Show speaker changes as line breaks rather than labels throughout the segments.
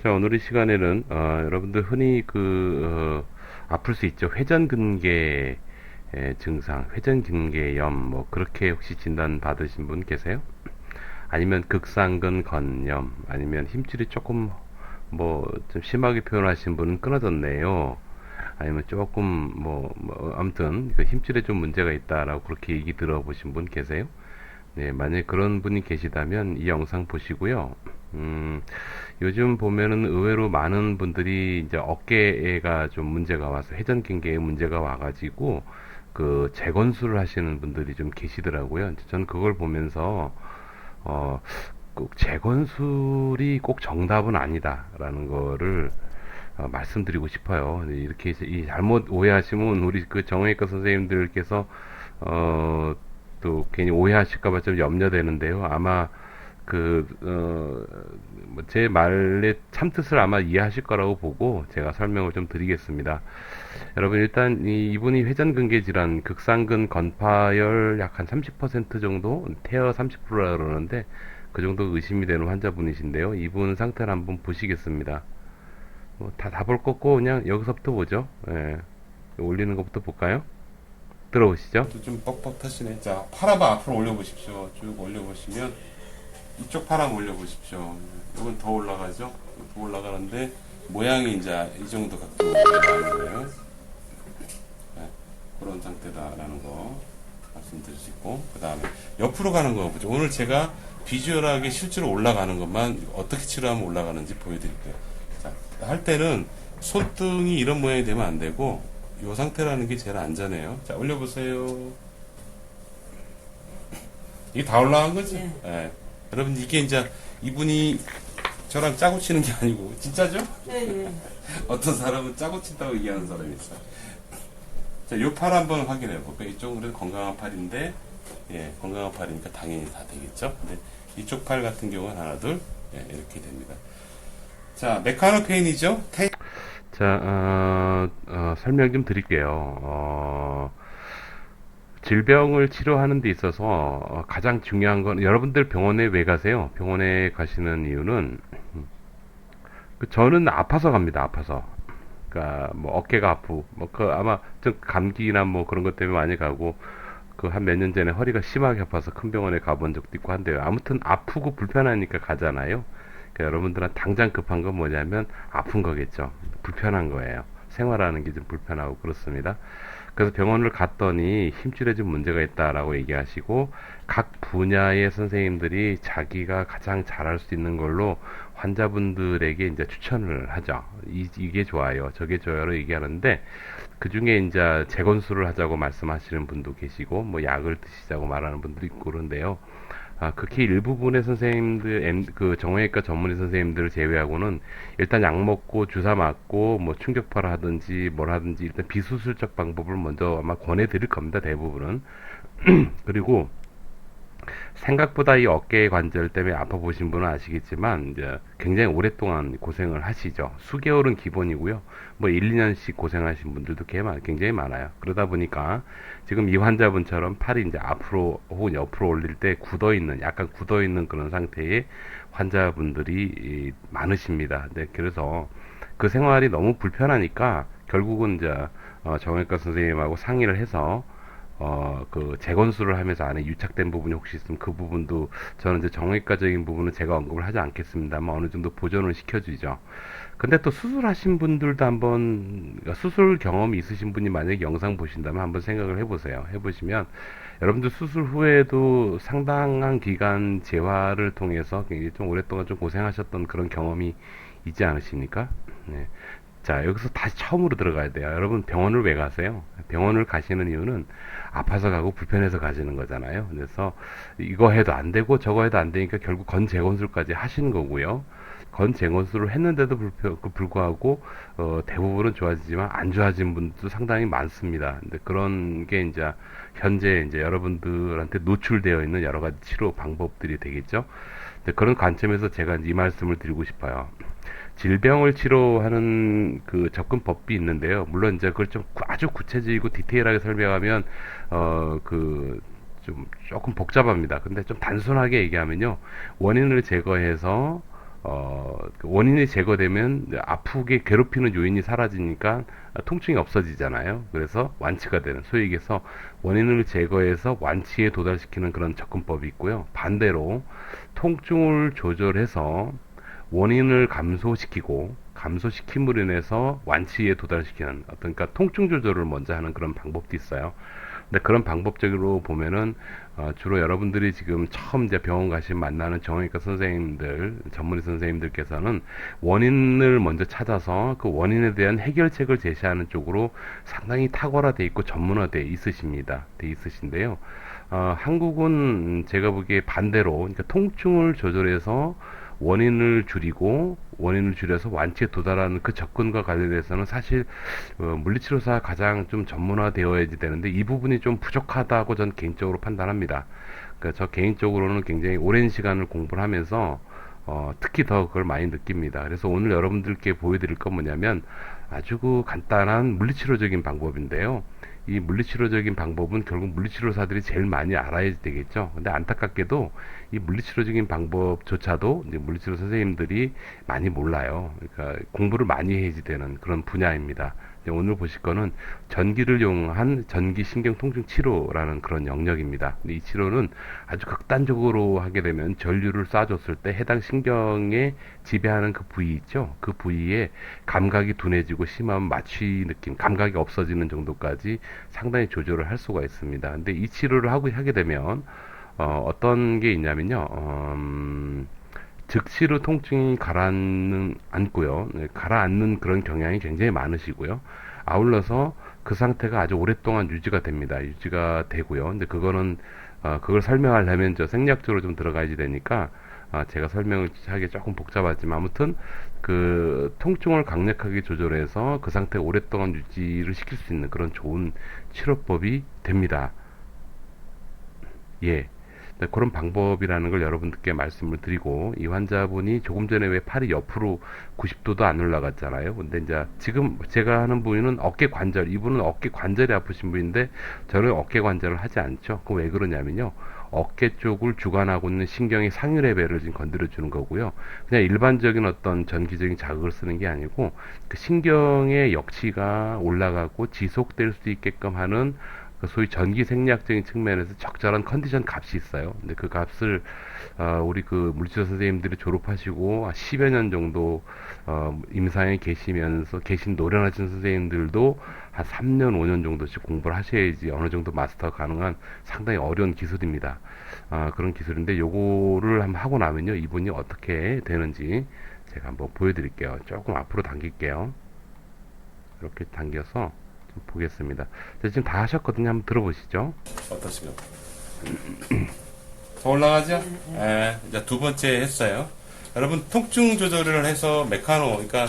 자, 오늘 이 시간에는 여러분들 흔히 아플 수 있죠. 회전근개 증상, 회전근개염 뭐 그렇게 혹시 진단 받으신 분 계세요? 아니면 극상근 건염, 아니면 힘줄이 조금 뭐 좀 심하게 표현하신 분은 끊어졌네요. 아니면 조금 아무튼 그 힘줄에 좀 문제가 있다라고 그렇게 얘기 들어보신 분 계세요? 네, 만약에 그런 분이 계시다면 이 영상 보시고요. 요즘 보면은 의외로 많은 분들이 이제 어깨가 좀 문제가 와서 회전근개에 문제가 와가지고 그 재건수를 하시는 분들이 좀 계시더라고요. 저는 그걸 보면서 어, 꼭 재건술이 꼭 정답은 아니다라는 거를 말씀드리고 싶어요. 네, 이렇게 이 잘못 오해하시면 우리 그 정형외과 선생님들께서 어, 또 괜히 오해하실까봐 좀 염려되는데요. 아마 제 말의 참뜻을 아마 이해하실 거라고 보고 제가 설명을 좀 드리겠습니다. 여러분, 일단 이분이 회전근개 질환, 극상근 건파열 약 한 30% 정도, 태어 30%라 그러는데 그 정도 의심이 되는 환자분이신데요. 이분 상태를 한번 보시겠습니다. 다 볼 거고 그냥 여기서부터 보죠. 예, 올리는 것부터 볼까요? 들어오시죠.
좀 뻣뻣하시네. 자, 팔 한번 앞으로 올려보십시오. 쭉 올려보시면 이쪽 팔 한번 올려보십시오. 이건 더 올라가죠? 더 올라가는데 모양이 이제 이 정도 각도로 나오는 거예요. 네, 그런 상태다라는 거 말씀드릴 수 있고, 그 다음에 옆으로 가는 거 보죠. 오늘 제가 비주얼하게 실제로 올라가는 것만 어떻게 치료하면 올라가는지 보여드릴게요. 자, 할 때는 손등이 이런 모양이 되면 안 되고 이 상태라는 게 제일 안전해요. 자, 올려보세요. 이게 다 올라간 거지?
네.
예. 여러분, 이게 이제 이분이 저랑 짜고 치는 게 아니고, 진짜죠?
네, 네.
어떤 사람은 짜고 친다고 얘기하는 사람이 있어요. 자, 요 팔 한번 확인해 볼까요? 이쪽은 그래도 건강한 팔인데, 예, 건강한 팔이니까 당연히 다 되겠죠? 근데 이쪽 팔 같은 경우는 하나, 둘, 예, 이렇게 됩니다. 자, 메카노페인이죠?
자, 설명 좀 드릴게요. 질병을 치료하는 데 있어서 가장 중요한 건 여러분들 병원에 왜 가세요? 병원에 가시는 이유는 저는 아파서 갑니다. 아파서. 그러니까 뭐 어깨가 아프고 아마 좀 감기나 뭐 그런 것 때문에 많이 가고 그 한 몇 년 전에 허리가 심하게 아파서 큰 병원에 가본 적도 있고 한데요. 아무튼 아프고 불편하니까 가잖아요. 그러니까 여러분들은 당장 급한 건 뭐냐면 아픈 거겠죠. 불편한 거예요. 생활하는 게 좀 불편하고 그렇습니다. 그래서 병원을 갔더니 힘줄에 좀 문제가 있다라고 얘기하시고 각 분야의 선생님들이 자기가 가장 잘할 수 있는 걸로 환자분들에게 이제 추천을 하죠. 이게 좋아요, 저게 좋아요로 얘기하는데 그 중에 이제 재건수를 하자고 말씀하시는 분도 계시고 뭐 약을 드시자고 말하는 분도 있고 그런데요. 극히 일부분의 선생님들, 그 정형외과 전문의 선생님들을 제외하고는 일단 약 먹고 주사 맞고 뭐 충격파를 하든지 뭘 하든지 일단 비수술적 방법을 먼저 아마 권해드릴 겁니다. 대부분은. 그리고 생각보다 이 어깨 관절 때문에 아파 보신 분은 아시겠지만 이제 굉장히 오랫동안 고생을 하시죠. 수개월은 기본이고요. 뭐 1, 2년씩 고생하신 분들도 굉장히 많아요. 그러다 보니까 지금 이 환자분처럼 팔이 이제 앞으로 혹은 옆으로 올릴 때 굳어 있는 약간 굳어 있는 그런 상태의 환자분들이 많으십니다. 네, 그래서 그 생활이 너무 불편하니까 결국은 이제 정형외과 선생님하고 상의를 해서 재건수를 하면서 안에 유착된 부분이 혹시 있으면 그 부분도 저는 이제 정형외과적인 부분은 제가 언급을 하지 않겠습니다만 어느 정도 보존을 시켜주죠. 근데 또 수술하신 분들도 한번, 그러니까 수술 경험이 있으신 분이 만약에 영상 보신다면 한번 생각을 해보세요. 해보시면 여러분들 수술 후에도 상당한 기간 재활을 통해서 굉장히 좀 오랫동안 좀 고생하셨던 그런 경험이 있지 않으십니까? 네. 자, 여기서 다시 처음으로 들어가야 돼요. 여러분, 병원을 왜 가세요? 병원을 가시는 이유는 아파서 가고 불편해서 가시는 거잖아요. 그래서 이거 해도 안 되고 저거 해도 안 되니까 결국 건재건술까지 하시는 거고요. 건재건술을 했는데도 불구하고 대부분은 좋아지지만 안 좋아진 분들도 상당히 많습니다. 근데 그런 게 이제 현재 이제 여러분들한테 노출되어 있는 여러 가지 치료 방법들이 되겠죠. 근데 그런 관점에서 제가 이 말씀을 드리고 싶어요. 질병을 치료하는 그 접근법이 있는데요. 물론 이제 그걸 좀 아주 구체적이고 디테일하게 설명하면 좀 조금 복잡합니다. 근데 좀 단순하게 얘기하면요. 원인을 제거해서 그 원인이 제거되면 아프게 괴롭히는 요인이 사라지니까 통증이 없어지잖아요. 그래서 완치가 되는, 소위 얘기해서 원인을 제거해서 완치에 도달시키는 그런 접근법이 있고요. 반대로 통증을 조절해서 원인을 감소시킴으로 인해서 완치에 도달시키는 어떤, 그러니까 통증 조절을 먼저 하는 그런 방법도 있어요. 근데 그런 방법적으로 보면은 주로 여러분들이 지금 처음 이제 병원 가시면 만나는 정형외과 선생님들, 전문의 선생님들께서는 원인을 먼저 찾아서 그 원인에 대한 해결책을 제시하는 쪽으로 상당히 탁월화돼 있고 전문화돼 있으십니다. 돼 있으신데요. 한국은 제가 보기에 반대로, 그러니까 통증을 조절해서 원인을 줄여서 완치에 도달하는 그 접근과 관련해서는 사실 물리치료사 가장 좀 전문화되어야지 되는데 이 부분이 좀 부족하다고 전 개인적으로 판단합니다. 그러니까 저 개인적으로는 굉장히 오랜 시간을 공부를 하면서 특히 더 그걸 많이 느낍니다. 그래서 오늘 여러분들께 보여드릴 건 뭐냐면 아주 그 간단한 물리치료적인 방법인데요. 이 물리치료적인 방법은 결국 물리치료사들이 제일 많이 알아야 되겠죠. 근데 안타깝게도 이 물리치료적인 방법조차도 이제 물리치료 선생님들이 많이 몰라요. 그러니까 공부를 많이 해야지 되는 그런 분야입니다. 오늘 보실 거는 전기를 이용한 전기신경통증 치료라는 그런 영역입니다. 근데 이 치료는 아주 극단적으로 하게 되면 전류를 쏴줬을 때 해당 신경에 지배하는 그 부위 있죠. 그 부위에 감각이 둔해지고 심한 마취 느낌, 감각이 없어지는 정도까지 상당히 조절을 할 수가 있습니다. 근데 이 치료를 하게 되면 어떤 게 있냐면요. 즉시로 통증이 가라앉고요. 네, 가라앉는 그런 경향이 굉장히 많으시고요. 아울러서 그 상태가 아주 오랫동안 유지가 됩니다. 유지가 되고요. 근데 그거는 그걸 설명하려면 저 생략적으로 좀 들어가야지 되니까 제가 설명을 하기 조금 복잡하지만 아무튼 그 통증을 강력하게 조절해서 그 상태 오랫동안 유지를 시킬 수 있는 그런 좋은 치료법이 됩니다. 예. 네, 그런 방법이라는 걸 여러분들께 말씀을 드리고, 이 환자분이 조금 전에 왜 팔이 옆으로 90도도 안 올라갔잖아요. 근데 이제 지금 제가 하는 부위는 어깨 관절, 이분은 어깨 관절이 아프신 분인데 저는 어깨 관절을 하지 않죠. 그 왜 그러냐면요. 어깨 쪽을 주관하고 있는 신경의 상위 레벨을 지금 건드려 주는 거고요. 그냥 일반적인 어떤 전기적인 자극을 쓰는 게 아니고 그 신경의 역치가 올라가고 지속될 수 있게끔 하는 그 소위 전기 생리학적인 측면에서 적절한 컨디션 값이 있어요. 근데 그 값을 우리 그 물리치료 선생님들이 졸업하시고 10여 년 정도 임상에 계신 노련하신 선생님들도 한 3년, 5년 정도씩 공부를 하셔야지 어느 정도 마스터 가능한 상당히 어려운 기술입니다. 그런 기술인데 요거를 한번 하고 나면요. 이분이 어떻게 되는지 제가 한번 보여드릴게요. 조금 앞으로 당길게요. 이렇게 당겨서 좀 보겠습니다. 지금 다 하셨거든요. 한번 들어보시죠.
어떠세요? 더 올라가죠? 예, 이제 두 번째 했어요. 여러분 통증 조절을 해서 메카노, 그러니까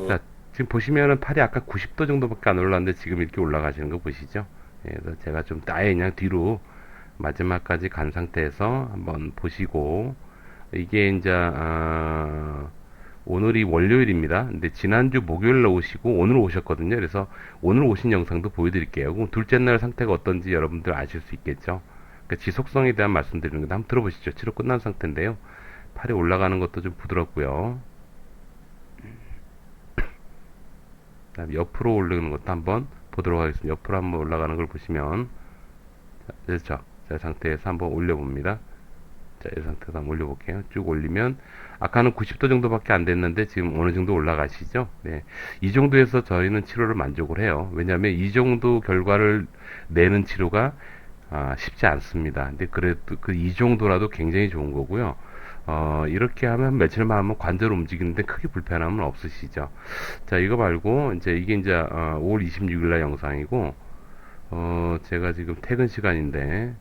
자, 지금 보시면은 팔이 아까 90도 정도밖에 안 올랐는데 지금 이렇게 올라가시는 거 보시죠? 예, 그래서 제가 좀 아예 그냥 뒤로 마지막까지 간 상태에서 한번 보시고, 이게 이제 오늘이 월요일입니다. 근데 지난주 목요일 날 오시고 오늘 오셨거든요. 그래서 오늘 오신 영상도 보여드릴게요. 그럼 둘째 날 상태가 어떤지 여러분들 아실 수 있겠죠. 그러니까 지속성에 대한 말씀드리는 건데 한번 들어보시죠. 치료 끝난 상태인데요. 팔이 올라가는 것도 좀 부드럽고요. 그다음에 옆으로 올리는 것도 한번 보도록 하겠습니다. 옆으로 한번 올라가는 걸 보시면, 자, 그렇죠. 자, 상태에서 한번 올려봅니다. 자, 이 상태에서 한번 올려볼게요. 쭉 올리면 아까는 90도 정도밖에 안 됐는데 지금 어느 정도 올라가시죠? 네. 이 정도에서 저희는 치료를 만족을 해요. 왜냐하면 이 정도 결과를 내는 치료가 쉽지 않습니다. 근데 그래도 그 이 정도라도 굉장히 좋은 거고요. 이렇게 하면 며칠만 하면 관절 움직이는데 크게 불편함은 없으시죠. 자, 이거 말고 이게 이제 5월 26일 날 영상이고, 제가 지금 퇴근 시간인데,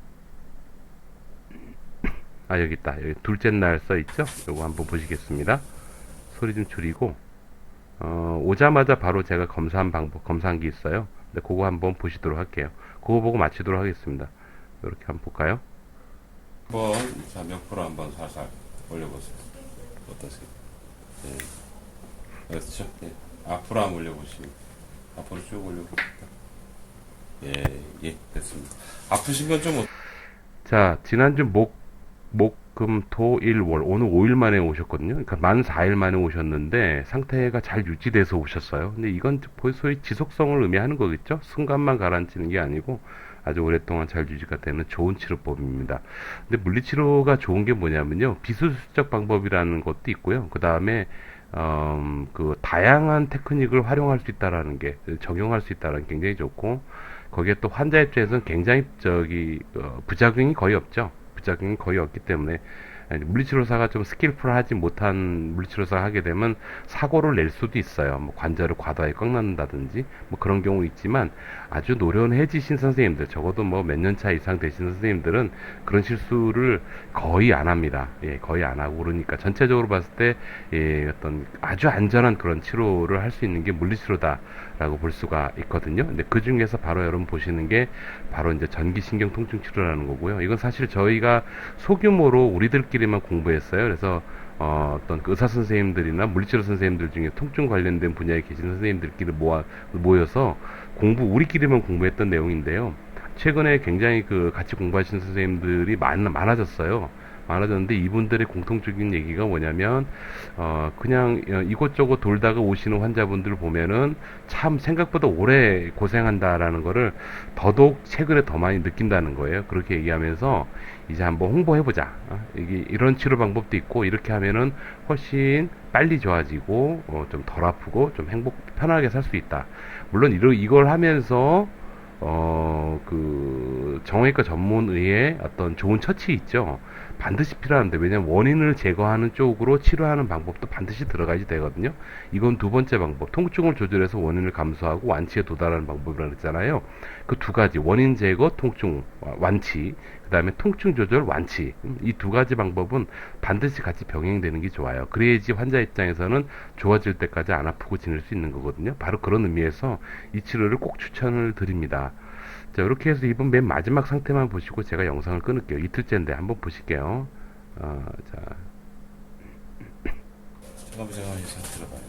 여기 있다. 여기 둘째 날 써 있죠? 요거 한번 보시겠습니다. 소리 좀 줄이고, 오자마자 바로 제가 검사한 검사한 게 있어요. 근데 그거 한번 보시도록 할게요. 그거 보고 마치도록 하겠습니다. 이렇게 한번 볼까요?
한번 자, 몇 프로 한번 살살 올려보세요. 어떠세요? 네. 그렇죠? 예. 앞으로 한번 올려보시고 앞으로 쭉 올려봅니다. 예, 됐습니다. 아프신 건 좀
자, 지난주 금토일월 오늘 5일 만에 오셨거든요. 그러니까 만 4일 만에 오셨는데 상태가 잘 유지돼서 오셨어요. 근데 이건 소위 지속성을 의미하는 거겠죠. 순간만 가라앉히는 게 아니고 아주 오랫동안 잘 유지가 되는 좋은 치료법입니다. 근데 물리치료가 좋은 게 뭐냐면요. 비수술적 방법이라는 것도 있고요. 그 다음에 그 다양한 테크닉을 활용할 수 있다라는 게 적용할 수 있다는 게 굉장히 좋고 거기에 또 환자 입장에서는 굉장히 부작용이 거의 없죠. 부작용이 거의 없기 때문에 물리치료사가 좀 스킬풀하지 못한 물리치료사가 하게 되면 사고를 낼 수도 있어요. 뭐 관절을 과다하게 꺾는다든지 뭐 그런 경우 있지만 아주 노련해지신 선생님들 적어도 뭐 몇 년 차 이상 되신 선생님들은 그런 실수를 거의 안 합니다. 예, 거의 안 하고 그러니까 전체적으로 봤을 때 예, 어떤 아주 안전한 그런 치료를 할 수 있는 게 물리치료다라고 볼 수가 있거든요. 근데 그 중에서 바로 여러분 보시는 게 바로 이제 전기신경 통증 치료라는 거고요. 이건 사실 저희가 소규모로 우리들끼리만 공부했어요. 그래서 어떤 그 의사 선생님들이나 물리치료 선생님들 중에 통증 관련된 분야에 계신 선생님들끼리 모여서 우리끼리만 공부했던 내용인데요. 최근에 굉장히 그 같이 공부하신 선생님들이 많아졌어요. 많아졌는데 이분들의 공통적인 얘기가 뭐냐면 그냥 이곳저곳 돌다가 오시는 환자분들 보면은 참 생각보다 오래 고생한다라는 거를 더더욱 최근에 더 많이 느낀다는 거예요. 그렇게 얘기하면서 이제 한번 홍보해보자. 이게 이런 치료 방법도 있고 이렇게 하면은 훨씬 빨리 좋아지고 좀 덜 아프고 좀 편하게 살 수 있다. 물론 이걸 하면서 그 정형외과 전문의의 어떤 좋은 처치 있죠. 반드시 필요한데 왜냐면 원인을 제거하는 쪽으로 치료하는 방법도 반드시 들어가야 되거든요. 이건 두 번째 방법. 통증을 조절해서 원인을 감소하고 완치에 도달하는 방법이라고 했잖아요. 그 두 가지 원인 제거, 통증 완치, 그 다음에 통증 조절 완치 이 두 가지 방법은 반드시 같이 병행되는 게 좋아요. 그래야지 환자 입장에서는 좋아질 때까지 안 아프고 지낼 수 있는 거거든요. 바로 그런 의미에서 이 치료를 꼭 추천을 드립니다. 자, 이렇게 해서 이번 맨 마지막 상태만 보시고 제가 영상을 끊을게요. 이틀째인데 한번 보실게요. 자,
잠깐만 이 상태로 봐요.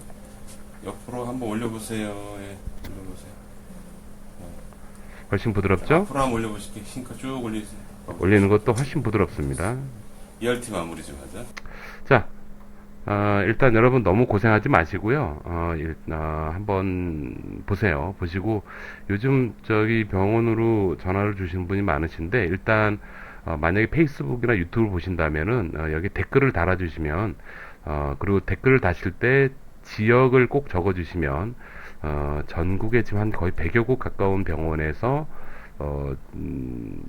옆으로 한번 올려보세요. 예, 올려보세요.
훨씬 부드럽죠?
앞으로 한번 올려보실게요. 힘껏 쭉 올리세요.
올리는 것도 훨씬 부드럽습니다.
ERT 마무리 좀 하자.
자, 일단 여러분 너무 고생하지 마시고요. 한번 보세요. 보시고 요즘 저기 병원으로 전화를 주신 분이 많으신데 일단 만약에 페이스북이나 유튜브를 보신다면은 여기 댓글을 달아주시면 그리고 댓글을 다실 때 지역을 꼭 적어주시면 전국에 지금 한 거의 100여 곳 가까운 병원에서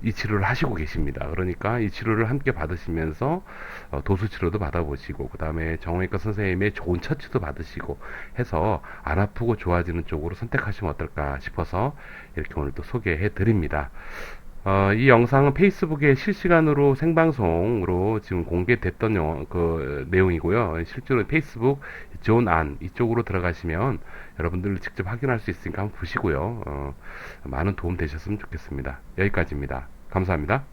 이 치료를 하시고 계십니다. 그러니까 이 치료를 함께 받으시면서 도수 치료도 받아보시고 그 다음에 정형외과 선생님의 좋은 처치도 받으시고 해서 안 아프고 좋아지는 쪽으로 선택하시면 어떨까 싶어서 이렇게 오늘 또 소개해 드립니다. 이 영상은 페이스북에 실시간으로 생방송으로 지금 공개됐던 그 내용이고요. 실제로 페이스북 존 안 이쪽으로 들어가시면 여러분들 직접 확인할 수 있으니까 한번 보시고요. 많은 도움 되셨으면 좋겠습니다. 여기까지입니다. 감사합니다.